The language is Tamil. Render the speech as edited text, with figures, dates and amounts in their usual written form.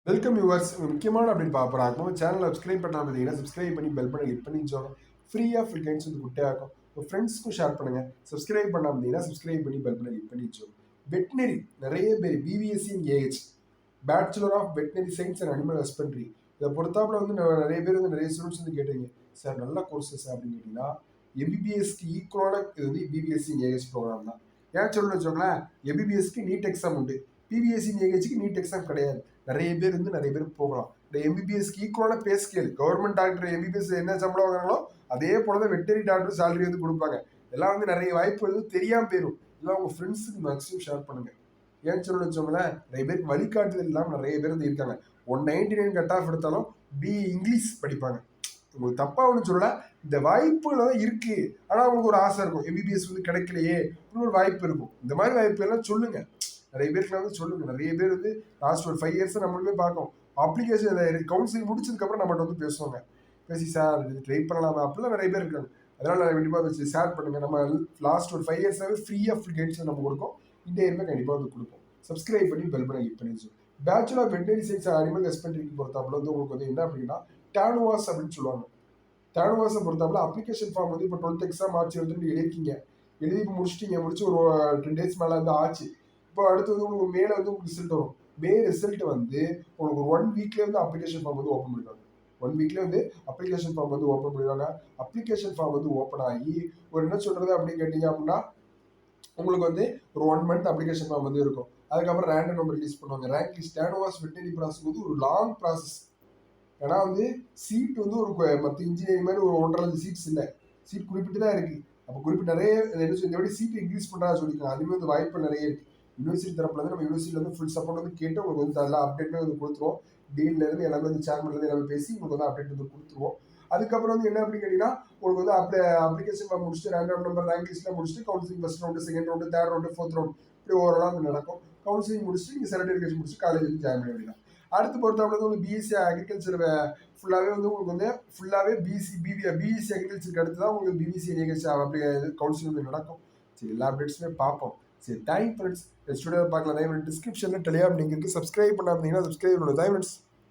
Welcome viewers. முக்கியமான அப்படின்னு பார்க்குறாங்க சேனலை சப்ஸ்கிரைப் பண்ணாமல் இருந்தீங்கன்னா சப்ஸ்கிரைப் பண்ணி பெல் பண்ணி கிளிக் பண்ணி வச்சோங்க. ஃப்ரீயாக ஃப்ரீ கைண்ட்ஸ் வந்து குட்டையாகும். உங்கள் ஃப்ரெண்ட்ஸ்க்கும் ஷேர் பண்ணுங்கள். சப்ஸ்கிரைப் பண்ணாமல் இருந்தீங்கன்னா சப்ஸ்கிரைப் பண்ணி பெல் பண்ணி கிளிக் பண்ணி வச்சோங்க. வெட்னரி நிறைய பேர் BVSc in AH bachelor of veterinary science and animal husbandry இதை பொறுத்தாப்புல வந்து நிறைய பேர் வந்து நிறைய ஸ்டூடெண்ட்ஸ் வந்து கேட்டீங்க சார் நல்ல கோர்சஸ் அப்படின்னு கேட்டிங்கன்னா எம்பிபிஎஸ்க்கு ஈக்குவலான இது வந்து பிபிஎஸ்சி இன் ஏஹெச் ப்ரோக்ராம் தான். ஏன் சொல்லணும்னு வச்சோங்களேன், எம்பிபிஎஸ்க்கு நீட் எக்ஸாம் உண்டு, பிபிஎஸ்சி இன் ஏஹெச்சுக்கு நீட் எக்ஸாம் கிடையாது. நிறைய பேர் வந்து நிறைய பேர் போகலாம். இந்த எம்பிபிஎஸ்க்கு ஈக்குவலான pay scale government doctor MBBS என்ன சம்பளம் வாங்குறாங்களோ அதே போல தான் வெட்டரி டாக்டர் சேலரி வந்து கொடுப்பாங்க. எல்லாம் வந்து நிறைய வாய்ப்பு வந்து தெரியாமல் போயிடும். இல்லை உங்கள் ஃப்ரெண்ட்ஸுக்கு மேக்ஸிமம் ஷேர் பண்ணுங்கள். ஏன்னு சொல்லணும்னு வச்சோங்களேன், நிறைய பேருக்கு வழிகாட்டுதல் இல்லாமல் நிறைய பேர் வந்து இருக்காங்க. 199 கட் ஆஃப் எடுத்தாலும் இங்கிலீஷ் படிப்பாங்க. உங்களுக்கு தப்பா ஒன்று சொல்லல, இந்த வாய்ப்புகள் தான் இருக்கு. ஆனால் அவங்களுக்கு ஒரு ஆசை இருக்கும், எம்பிபிஎஸ் வந்து கிடைக்கலையே ஒரு வாய்ப்பு இருக்கும். இந்த மாதிரி வாய்ப்பு எல்லாம் சொல்லுங்க, நிறைய பேருக்கு வந்து சொல்லுங்க. நிறைய பேர் வந்து லாஸ்ட் ஒரு 5 இயர்ஸ் நம்மளுமே பார்க்கோம். அப்ளிகேஷன் கவுன்சிலிங் முடிச்சதுக்கப்புறம் நம்மகிட்ட வந்து பேசுவாங்க. பேசி சார் இது ட்ரை பண்ணலாமா அப்படிலாம் நிறைய பேர் இருக்காங்க. அதனால நான் கண்டிப்பாக வச்சு ஷேர் பண்ணுங்க. நம்ம லாஸ்ட் ஒரு 5 இயர்ஸாகவே ஃப்ரீயாக ஃபுல் கைட்ஸ் நம்ம கொடுப்போம். இந்த இயர்மே கண்டிப்பாக வந்து கொடுப்போம். சப்ஸ்கிரைப் பண்ணி பெல் பண்ணி கிளிக் பண்ணி வச்சு bachelor of veterinary science animal ஹஸ்பண்ட்ரிக்கு பொறுத்தாப்புல வந்து உங்களுக்கு வந்து என்ன அப்படின்னா டேனுவாஸ் அப்படின்னு சொல்லுவாங்க. டேனுவாஸை பொறுத்தாப்புல அப்ளிகேஷன் ஃபார்ம் வந்து இப்போ 12th எக்ஸாம் ஆச்சு வந்து எழுதிருக்கீங்க, எழுதி இப்போ முடிச்சிட்டீங்க, முடிச்சு ஒரு 10 days மேலே வந்து ஆச்சு. இப்போ அடுத்து வந்து உங்களுக்கு மேலே வந்து உங்களுக்கு ரிசல்ட் வரும். மே ரிசல்ட் வந்து உங்களுக்கு ஒரு 1 வீக்லேயே வந்து அப்ளிகேஷன் ஃபார்ம் வந்து ஓப்பன் பண்ணிடுவாங்க. 1 வீக்லேயே வந்து அப்ளிகேஷன் ஃபார்ம் வந்து ஓப்பன் பண்ணிடுவாங்க. அப்ளிகேஷன் ஃபார்ம் வந்து ஓப்பன் ஆகி ஒரு என்ன சொல்கிறது அப்படின்னு கேட்டிங்க அப்படின்னா உங்களுக்கு வந்து ஒரு 1 month அப்ளிகேஷன் ஃபார்ம் வந்து இருக்கும். அதுக்கப்புறம் ரேண்டம் நம்பர் ரிலீஸ் பண்ணுவாங்க. ரேங்க் லிஸ்ட் டேனுவாஸ் வெட்டரி ப்ராசஸ் வந்து ஒரு லாங் ப்ராசஸ். ஏன்னா வந்து சீட் வந்து ஒரு மற்ற இன்ஜினியரிங் மாதிரி ஒரு 1.5 லட்சம் சீட்ஸ் இல்லை, சீட் குறிப்பிட்டு தான் இருக்குது. அப்போ குறிப்பிட்ட நிறைய இந்த வாட்டி சீட் இன்க்ரீஸ் பண்ணுறா சொல்லிக்கலாம். அதுவே வந்து வாய்ப்பு நிறைய இருக்குது. யூனிவர்சிட்டி தரப்புல இருந்து நம்ம யூனிவர்சிட்டியில் வந்து ஃபுல் சப்போர்ட் வந்து கேட்டு உங்களுக்கு வந்து அதெல்லாம் அப்டேட் வந்து கொடுத்துருவோம். டீன்லேருந்து எல்லாமே வந்து சேர்மன்லேருந்து எல்லாமே பேசி உங்களுக்கு வந்து அப்டேட் வந்து கொடுத்துருவோம். அதுக்கப்புறம் வந்து என்ன அப்படின்னு கேட்டிங்கன்னா உங்களுக்கு வந்து அப்ளிகேஷன் ஃபார்ம் முடிச்சுட்டு ரேண்டம் நம்பர் ரேங்க் லிஸ்ட்லாம் முடிச்சுட்டு counselling first round, second round, third round, fourth round இப்படி ஓவராலாக வந்து நடக்கும். கவுன்சிலிங் முடிச்சுட்டு நீங்கள் சர்டிஃபிகேஷன் முடிச்சு காலேஜ் வந்து ஜாயின் பண்ண வேண்டியதான். அடுத்து பொறுத்தவரை வந்து உங்களுக்கு பிஎஸ்சி அக்ரிகல்ச்சர் ஃபுல்லாகவே வந்து உங்களுக்கு வந்து ஃபுல்லாகவே பிஎஸ்சி அக்ரிகல்ச்சருக்கு அடுத்து தான் உங்களுக்கு பிபிசி நிகழ்ச்சி அப்படி கவுன்சிலிங் வந்து நடக்கும். சரி, எல்லா அப்டேட்ஸுமே பார்ப்போம். சரி, தேங்க் ஃப்ரெண்ட்ஸ். ஸ்டுடியோ பார்க்கலாம். டிஸ்கிரிப்ஷனில் டெலிகிராம் லிங்க் இருக்குது. சப்ஸ்கிரைப் பண்ணாமல் இருந்தீங்கன்னா சப்ஸ்கிரைப் பண்ணுங்கள். Thank friends.